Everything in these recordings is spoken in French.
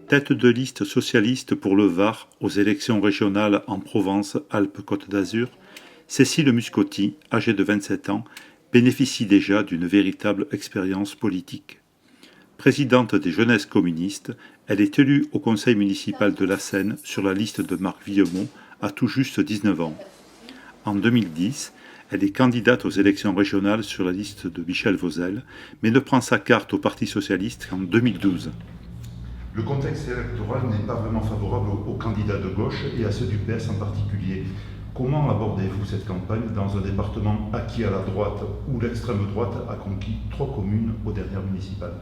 Tête de liste socialiste pour le Var aux élections régionales en Provence-Alpes-Côte d'Azur, Cécile Muscotti, âgée de 27 ans, bénéficie déjà d'une véritable expérience politique. Présidente des Jeunesses communistes, elle est élue au conseil municipal de la Seine sur la liste de Marc Villemot à tout juste 19 ans. En 2010, elle est candidate aux élections régionales sur la liste de Michel Vauzel, mais ne prend sa carte au Parti socialiste qu'en 2012. Le contexte électoral n'est pas vraiment favorable aux candidats de gauche et à ceux du PS en particulier. Comment abordez-vous cette campagne dans un département acquis à la droite où l'extrême droite a conquis 3 communes aux dernières municipales?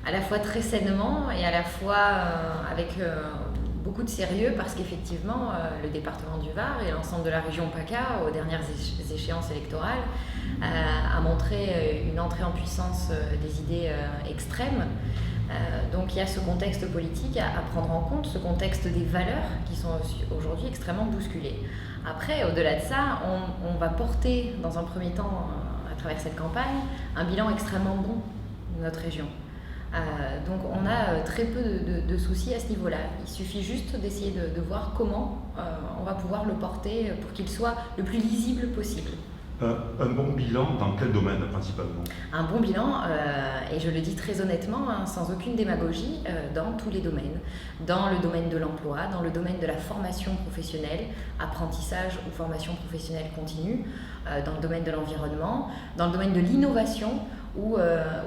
À la fois très sainement et à la fois avec beaucoup de sérieux parce qu'effectivement le département du Var et l'ensemble de la région PACA aux dernières échéances électorales a montré une entrée en puissance des idées extrêmes. Donc il y a ce contexte politique à prendre en compte, ce contexte des valeurs qui sont aujourd'hui extrêmement bousculées. Après, au-delà de ça, on va porter dans un premier temps, à travers cette campagne, un bilan extrêmement bon de notre région. Donc on a très peu de soucis à ce niveau-là. Il suffit juste d'essayer de voir comment on va pouvoir le porter pour qu'il soit le plus lisible possible. Un bon bilan dans quel domaine principalement? Un bon bilan, et je le dis très honnêtement, sans aucune démagogie, dans tous les domaines. Dans le domaine de l'emploi, dans le domaine de la formation professionnelle, apprentissage ou formation professionnelle continue, dans le domaine de l'environnement, dans le domaine de l'innovation, où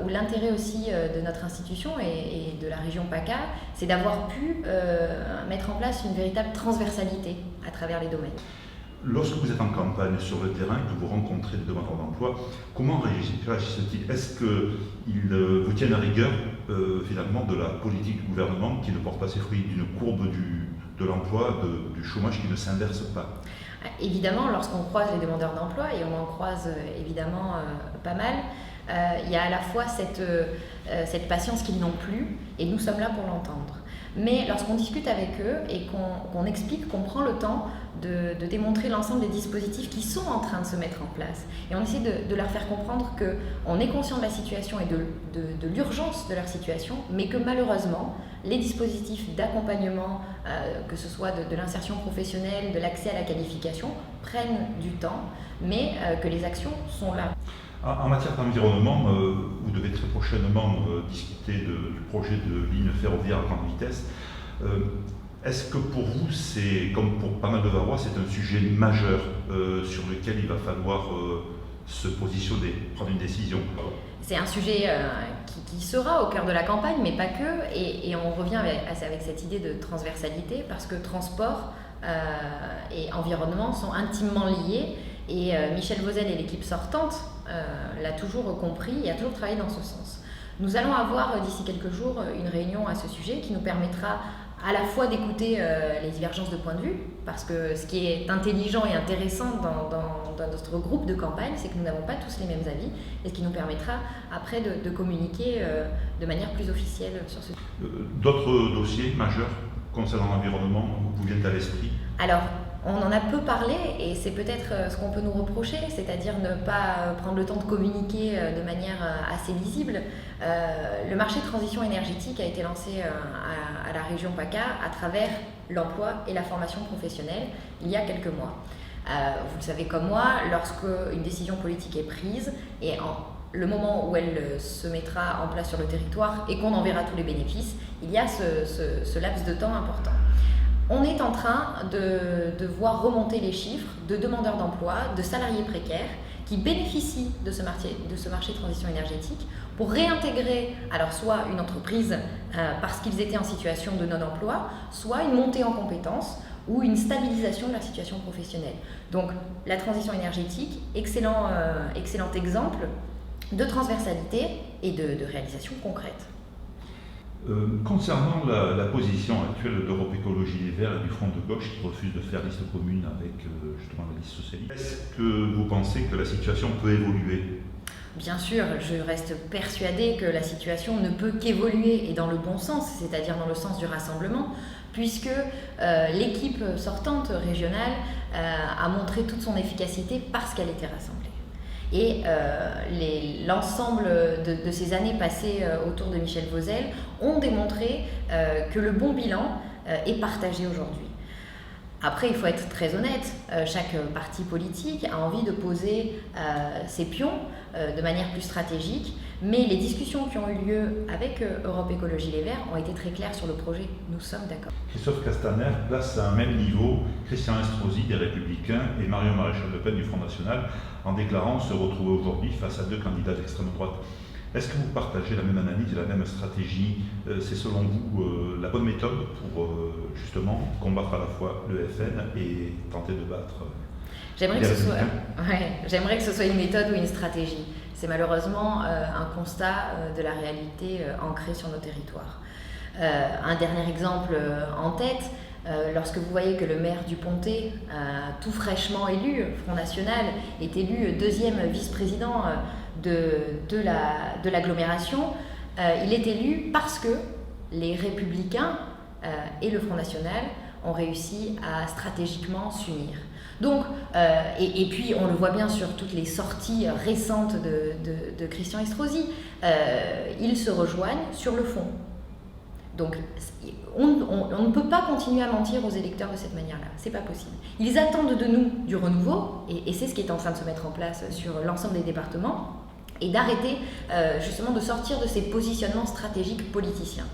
l'intérêt aussi de notre institution et de la région PACA, c'est d'avoir pu mettre en place une véritable transversalité à travers les domaines. Lorsque vous êtes en campagne sur le terrain, que vous rencontrez des demandeurs d'emploi, comment réagissent-ils? Est-ce qu'ils vous tiennent à rigueur finalement de la politique du gouvernement qui ne porte pas ses fruits, d'une courbe de l'emploi, du chômage qui ne s'inverse pas? Évidemment, lorsqu'on croise les demandeurs d'emploi, et on en croise évidemment pas mal, il y a à la fois cette patience qu'ils n'ont plus, et nous sommes là pour l'entendre. Mais lorsqu'on discute avec eux et qu'on explique, qu'on prend le temps de démontrer l'ensemble des dispositifs qui sont en train de se mettre en place, et on essaie de leur faire comprendre qu'on est conscient de la situation et de l'urgence de leur situation, mais que malheureusement, les dispositifs d'accompagnement, que ce soit de l'insertion professionnelle, de l'accès à la qualification, prennent du temps, mais que les actions sont là. En matière d'environnement, vous devez très prochainement discuter du projet de ligne ferroviaire à grande vitesse. Est-ce que pour vous, c'est, comme pour pas mal de Varois, c'est un sujet majeur sur lequel il va falloir se positionner, prendre une décision? C'est un sujet qui sera au cœur de la campagne, mais pas que, et on revient avec cette idée de transversalité, parce que transport et environnement sont intimement liés, et Michel Vauzel et l'équipe sortante l'a toujours compris et a toujours travaillé dans ce sens. Nous allons avoir d'ici quelques jours une réunion à ce sujet qui nous permettra à la fois d'écouter les divergences de points de vue, parce que ce qui est intelligent et intéressant dans notre groupe de campagne, c'est que nous n'avons pas tous les mêmes avis, et ce qui nous permettra après de communiquer de manière plus officielle sur ce sujet. D'autres dossiers majeurs concernant l'environnement vous viennent à l'esprit? Alors, on en a peu parlé et c'est peut-être ce qu'on peut nous reprocher, c'est-à-dire ne pas prendre le temps de communiquer de manière assez lisible. Le marché de transition énergétique a été lancé à la région PACA à travers l'emploi et la formation professionnelle il y a quelques mois. Vous le savez comme moi, lorsque une décision politique est prise et le moment où elle se mettra en place sur le territoire et qu'on en verra tous les bénéfices, il y a ce laps de temps important. On est en train de voir remonter les chiffres de demandeurs d'emploi, de salariés précaires qui bénéficient de ce marché de transition énergétique pour réintégrer alors soit une entreprise parce qu'ils étaient en situation de non-emploi, soit une montée en compétences ou une stabilisation de leur situation professionnelle. Donc la transition énergétique, excellent exemple de transversalité et de réalisation concrète. Concernant la position actuelle d'Europe Écologie Les Verts et du Front de Gauche qui refuse de faire liste commune avec justement la liste socialiste, est-ce que vous pensez que la situation peut évoluer? Bien sûr, je reste persuadée que la situation ne peut qu'évoluer et dans le bon sens, c'est-à-dire dans le sens du rassemblement. puisque l'équipe sortante régionale a montré toute son efficacité parce qu'elle était rassemblée. Et l'ensemble de ces années passées autour de Michel Vauzel ont démontré que le bon bilan est partagé aujourd'hui. Après, il faut être très honnête, chaque parti politique a envie de poser ses pions de manière plus stratégique, mais les discussions qui ont eu lieu avec Europe Écologie Les Verts ont été très claires sur le projet. Nous sommes d'accord. Christophe Castaner place à un même niveau Christian Estrosi des Républicains et Marion Maréchal Le Pen du Front National en déclarant se retrouver aujourd'hui face à deux candidats d'extrême droite. Est-ce que vous partagez la même analyse et la même stratégie? C'est selon vous la bonne méthode pour justement combattre à la fois le FN et tenter de battre J'aimerais que ce soit une méthode ou une stratégie. C'est malheureusement un constat de la réalité ancrée sur nos territoires. Un dernier exemple en tête, lorsque vous voyez que le maire du Pontet, tout fraîchement élu, Front National, est élu deuxième vice-président de l'agglomération, il est élu parce que les Républicains et le Front National ont réussi à stratégiquement s'unir. Donc, et puis on le voit bien sur toutes les sorties récentes de Christian Estrosi, ils se rejoignent sur le fond. Donc on ne peut pas continuer à mentir aux électeurs de cette manière-là, c'est pas possible. Ils attendent de nous du renouveau, et c'est ce qui est en train de se mettre en place sur l'ensemble des départements, et d'arrêter justement de sortir de ces positionnements stratégiques politiciens.